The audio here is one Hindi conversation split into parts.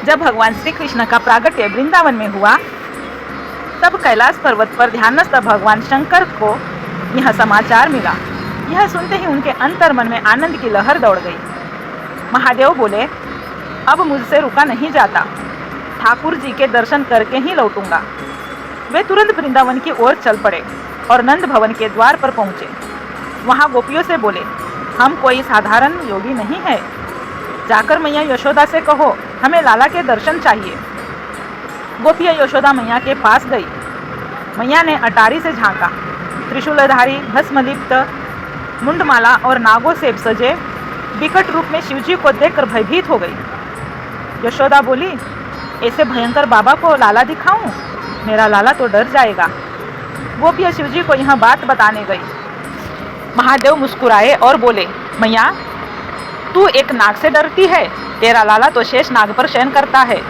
जब भगवान श्री कृष्ण का प्रागट्य वृंदावन में हुआ तब कैलाश पर्वत पर ध्यानस्थ भगवान शंकर को यह समाचार मिला। यह सुनते ही उनके अंतर्मन में आनंद की लहर दौड़ गई। महादेव बोले, अब मुझसे रुका नहीं जाता, ठाकुर जी के दर्शन करके ही लौटूंगा। वे तुरंत वृंदावन की ओर चल पड़े और नंद भवन के द्वार पर पहुंचे। वहां गोपियों से बोले, हम कोई साधारण योगी नहीं है, जाकर मैया यशोदा से कहो हमें लाला के दर्शन चाहिए। गोपियाँ यशोदा मैया के पास गई। मैया ने अटारी से झांका। त्रिशूलधारी, भस्मलिप्त, मुंडमाला और नागों से सजे विकट रूप में शिवजी को देखकर भयभीत हो गई। यशोदा बोली, ऐसे भयंकर बाबा को लाला दिखाऊं? मेरा लाला तो डर जाएगा। गोपियाँ शिवजी को यह बात बताने गई। महादेव मुस्कुराए और बोले, मैया तू एक नाग से डरती है, तेरा लाला तो शेष नाग पर शयन करता है।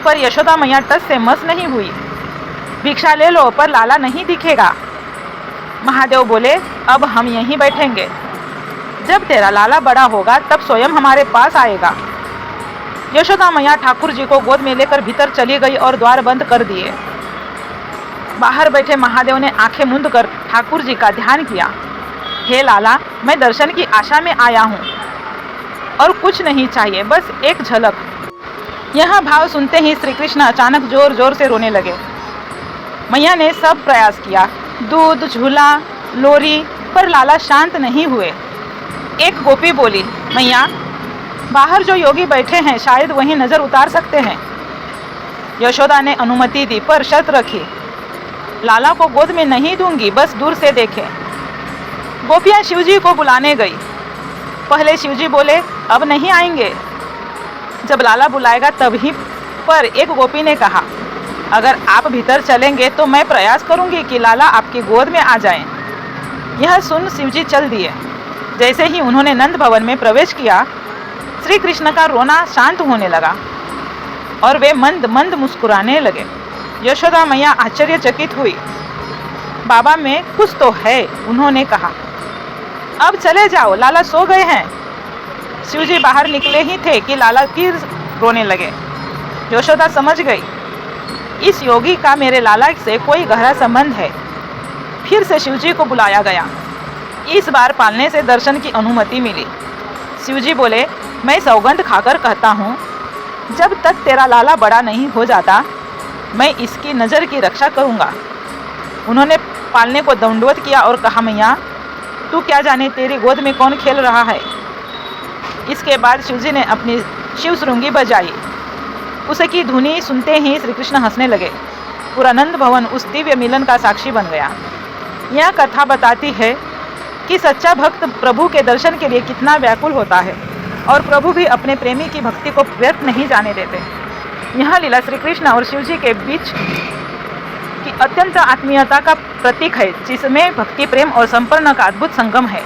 पर यशोदा मैया टस से मस नहीं हुई। भिक्षा ले लो पर लाला नहीं दिखेगा। महादेव बोले, अब हम यहीं बैठेंगे, जब तेरा लाला बड़ा होगा तब स्वयं हमारे पास आएगा। यशोदा मैया ठाकुर जी को गोद में लेकर भीतर चली गई और द्वार बंद कर दिए। बाहर बैठे महादेव ने आंखें मूंद कर ठाकुर जी का ध्यान किया। हे लाला, मैं दर्शन की आशा में आया हूँ और कुछ नहीं चाहिए, बस एक झलक। यह भाव सुनते ही श्री कृष्ण अचानक जोर जोर से रोने लगे। मैया ने सब प्रयास किया, दूध, झूला, लोरी, पर लाला शांत नहीं हुए। एक गोपी बोली, मैया बाहर जो योगी बैठे हैं शायद वहीं नजर उतार सकते हैं। यशोदा ने अनुमति दी पर शर्त रखी, लाला को गोद में नहीं दूंगी, बस दूर से देखें। गोपियाँ शिवजी को बुलाने गई। पहले शिवजी बोले, अब नहीं आएंगे, जब लाला बुलाएगा तभी। पर एक गोपी ने कहा, अगर आप भीतर चलेंगे तो मैं प्रयास करूंगी कि लाला आपकी गोद में आ जाएं। यह सुन शिवजी चल दिए। जैसे ही उन्होंने नंद भवन में प्रवेश किया, श्री कृष्ण का रोना शांत होने लगा और वे मंद मंद मुस्कुराने लगे। यशोदा मैया आश्चर्यचकित हुई। बाबा में कुछ तो है, उन्होंने कहा। अब चले जाओ, लाला सो गए हैं। शिवजी बाहर निकले ही थे कि लाला फिर रोने लगे। यशोदा समझ गई, इस योगी का मेरे लाला से कोई गहरा संबंध है। फिर से शिवजी को बुलाया गया। इस बार पालने से दर्शन की अनुमति मिली। शिवजी बोले, मैं सौगंध खाकर कहता हूँ, जब तक तेरा लाला बड़ा नहीं हो जाता मैं इसकी नज़र की रक्षा करूँगा। उन्होंने पालने को दंडवत किया और कहा, मैया तू क्या जाने तेरी गोद में कौन खेल रहा है। इसके बाद शिवजी ने अपनी शिव श्रृंगी बजाई। उसकी धुनी सुनते ही श्री कृष्ण हंसने लगे। पूरा नंद भवन उस दिव्य मिलन का साक्षी बन गया। यह कथा बताती है कि सच्चा भक्त प्रभु के दर्शन के लिए कितना व्याकुल होता है और प्रभु भी अपने प्रेमी की भक्ति को व्यर्थ नहीं जाने देते। यह लीला श्री कृष्ण और शिवजी के बीच की अत्यंत आत्मीयता का प्रतीक है, जिसमें भक्ति, प्रेम और समर्पण का अद्भुत संगम है।